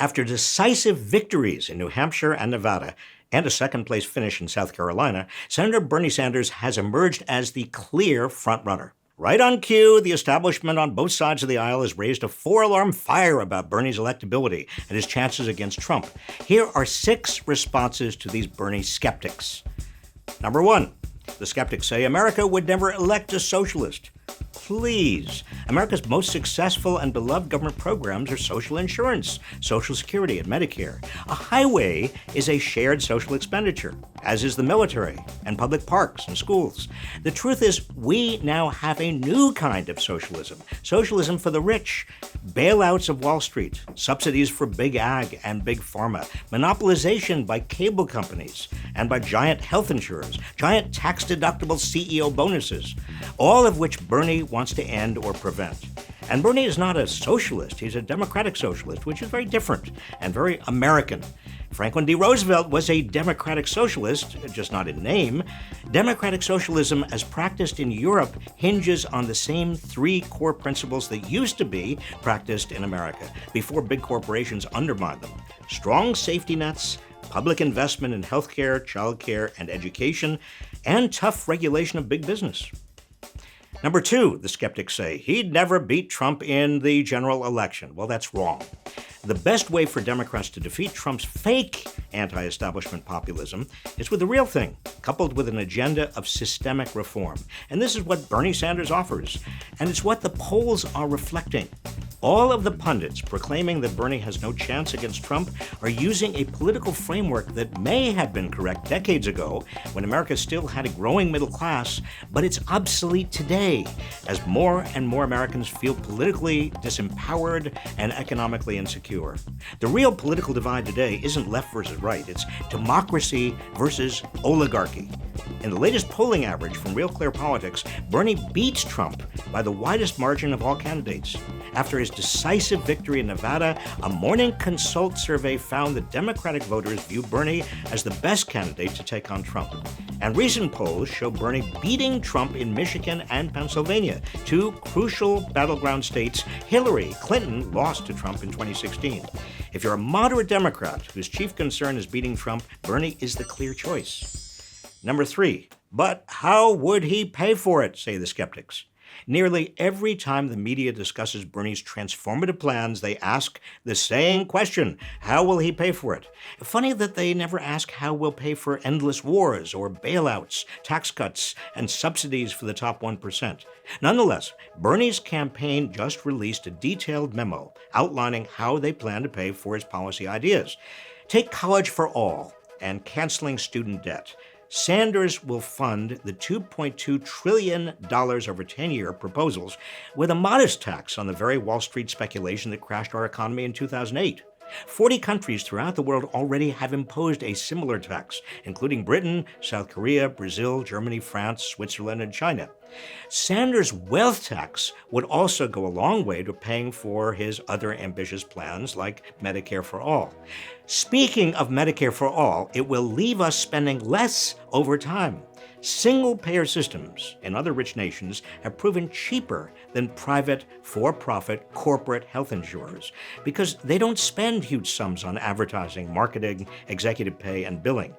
After decisive victories in New Hampshire and Nevada, and a second-place finish in South Carolina, Senator Bernie Sanders has emerged as the clear frontrunner. Right on cue, the establishment on both sides of the aisle has raised a four-alarm fire about Bernie's electability and his chances against Trump. Here are 6 responses to these Bernie skeptics. Number 1, the skeptics say America would never elect a socialist. Please. America's most successful and beloved government programs are social insurance, Social Security, and Medicare. A highway is a shared social expenditure, as is the military and public parks and schools. The truth is, we now have a new kind of socialism. Socialism for the rich, bailouts of Wall Street, subsidies for big ag and big pharma, monopolization by cable companies and by giant health insurers, giant tax-deductible CEO bonuses, all of which Bernie wants to end or prevent. And Bernie is not a socialist, he's a democratic socialist, which is very different and very American. Franklin D. Roosevelt was a democratic socialist, just not in name. Democratic socialism, as practiced in Europe, hinges on the same 3 core principles that used to be practiced in America before big corporations undermined them. Strong safety nets, public investment in healthcare, childcare, and education, and tough regulation of big business. Number 2, the skeptics say, he'd never beat Trump in the general election. Well, that's wrong. The best way for Democrats to defeat Trump's fake anti-establishment populism is with the real thing, coupled with an agenda of systemic reform. And this is what Bernie Sanders offers, and it's what the polls are reflecting. All of the pundits proclaiming that Bernie has no chance against Trump are using a political framework that may have been correct decades ago when America still had a growing middle class, but it's obsolete today as more and more Americans feel politically disempowered and economically insecure. The real political divide today isn't left versus right, it's democracy versus oligarchy. In the latest polling average from Real Clear Politics, Bernie beats Trump by the widest margin of all candidates. After his decisive victory in Nevada, a Morning Consult survey found that Democratic voters view Bernie as the best candidate to take on Trump. And recent polls show Bernie beating Trump in Michigan and Pennsylvania, 2 crucial battleground states Hillary Clinton lost to Trump in 2016. If you're a moderate Democrat whose chief concern is beating Trump, Bernie is the clear choice. Number 3, but how would he pay for it, say the skeptics. Nearly every time the media discusses Bernie's transformative plans, they ask the same question: how will he pay for it? Funny that they never ask how we'll pay for endless wars or bailouts, tax cuts, and subsidies for the top 1%. Nonetheless, Bernie's campaign just released a detailed memo outlining how they plan to pay for his policy ideas. Take college for all and canceling student debt. Sanders will fund the $2.2 trillion over 10-year proposals with a modest tax on the very Wall Street speculation that crashed our economy in 2008. 40 countries throughout the world already have imposed a similar tax, including Britain, South Korea, Brazil, Germany, France, Switzerland, and China. Sanders' wealth tax would also go a long way to paying for his other ambitious plans like Medicare for All. Speaking of Medicare for All, it will leave us spending less over time. Single-payer systems in other rich nations have proven cheaper than private, for-profit, corporate health insurers because they don't spend huge sums on advertising, marketing, executive pay, and billing.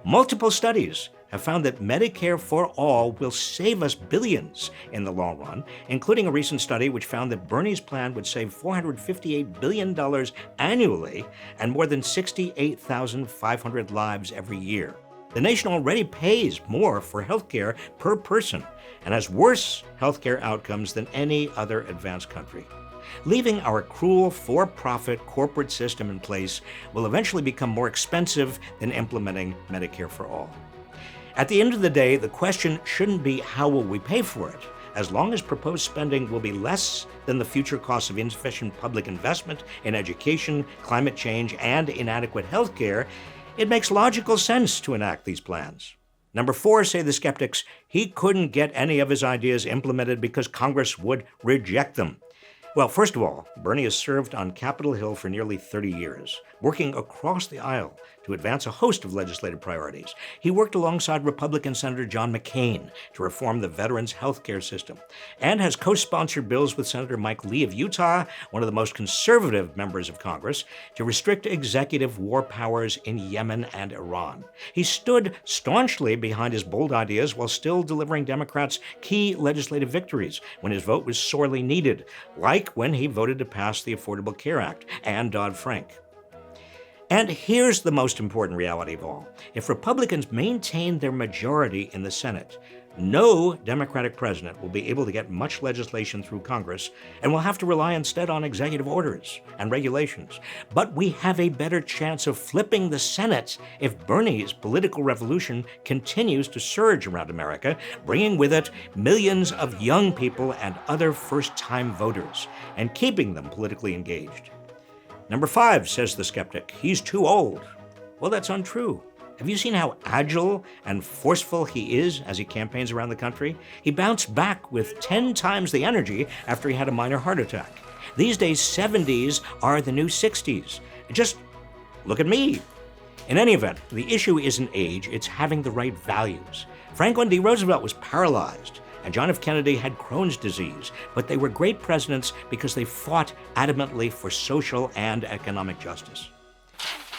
Multiple studies have found that Medicare for All will save us billions in the long run, including a recent study which found that Bernie's plan would save $458 billion annually and more than 68,500 lives every year. The nation already pays more for healthcare per person and has worse healthcare outcomes than any other advanced country. Leaving our cruel for-profit corporate system in place will eventually become more expensive than implementing Medicare for All. At the end of the day, the question shouldn't be how will we pay for it. As long as proposed spending will be less than the future costs of insufficient public investment in education, climate change, and inadequate healthcare, it makes logical sense to enact these plans. Number 4, say the skeptics, he couldn't get any of his ideas implemented because Congress would reject them. Well, first of all, Bernie has served on Capitol Hill for nearly 30 years, working across the aisle to advance a host of legislative priorities. He worked alongside Republican Senator John McCain to reform the veterans' health care system, and has co-sponsored bills with Senator Mike Lee of Utah, one of the most conservative members of Congress, to restrict executive war powers in Yemen and Iran. He stood staunchly behind his bold ideas while still delivering Democrats key legislative victories when his vote was sorely needed, like when he voted to pass the Affordable Care Act and Dodd-Frank. And here's the most important reality of all. If Republicans maintain their majority in the Senate, no Democratic president will be able to get much legislation through Congress and will have to rely instead on executive orders and regulations. But we have a better chance of flipping the Senate if Bernie's political revolution continues to surge around America, bringing with it millions of young people and other first-time voters, and keeping them politically engaged. Number 5, says the skeptic, he's too old. Well, that's untrue. Have you seen how agile and forceful he is as he campaigns around the country? He bounced back with 10 times the energy after he had a minor heart attack. These days, 70s are the new 60s. Just look at me. In any event, the issue isn't age, it's having the right values. Franklin D. Roosevelt was paralyzed, and John F. Kennedy had Crohn's disease, but they were great presidents because they fought adamantly for social and economic justice.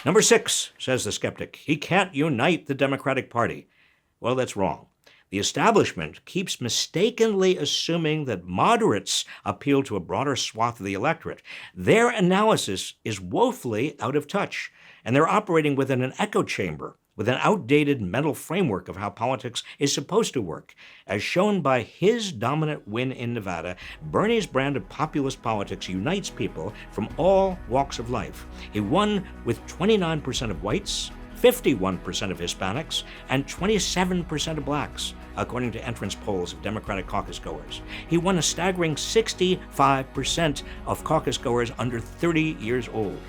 Number 6, says the skeptic, he can't unite the Democratic Party. Well, that's wrong. The establishment keeps mistakenly assuming that moderates appeal to a broader swath of the electorate. Their analysis is woefully out of touch, and they're operating within an echo chamber, with an outdated mental framework of how politics is supposed to work. As shown by his dominant win in Nevada, Bernie's brand of populist politics unites people from all walks of life. He won with 29% of whites, 51% of Hispanics, and 27% of blacks, according to entrance polls of Democratic caucus goers. He won a staggering 65% of caucus goers under 30 years old.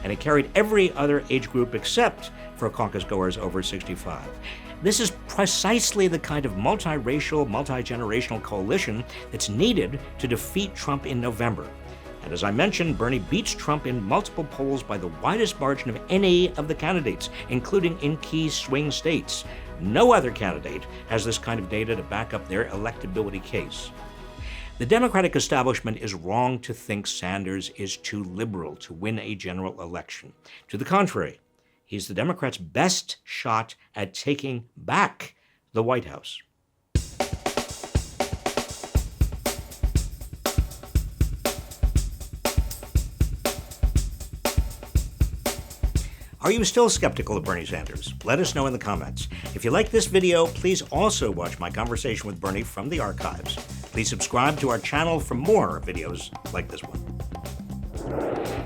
And he carried every other age group except for caucus goers over 65. This is precisely the kind of multiracial, multi-generational coalition that's needed to defeat Trump in November. And as I mentioned, Bernie beats Trump in multiple polls by the widest margin of any of the candidates, including in key swing states. No other candidate has this kind of data to back up their electability case. The Democratic establishment is wrong to think Sanders is too liberal to win a general election. To the contrary, he's the Democrats' best shot at taking back the White House. Are you still skeptical of Bernie Sanders? Let us know in the comments. If you like this video, please also watch my conversation with Bernie from the archives. Please subscribe to our channel for more videos like this one.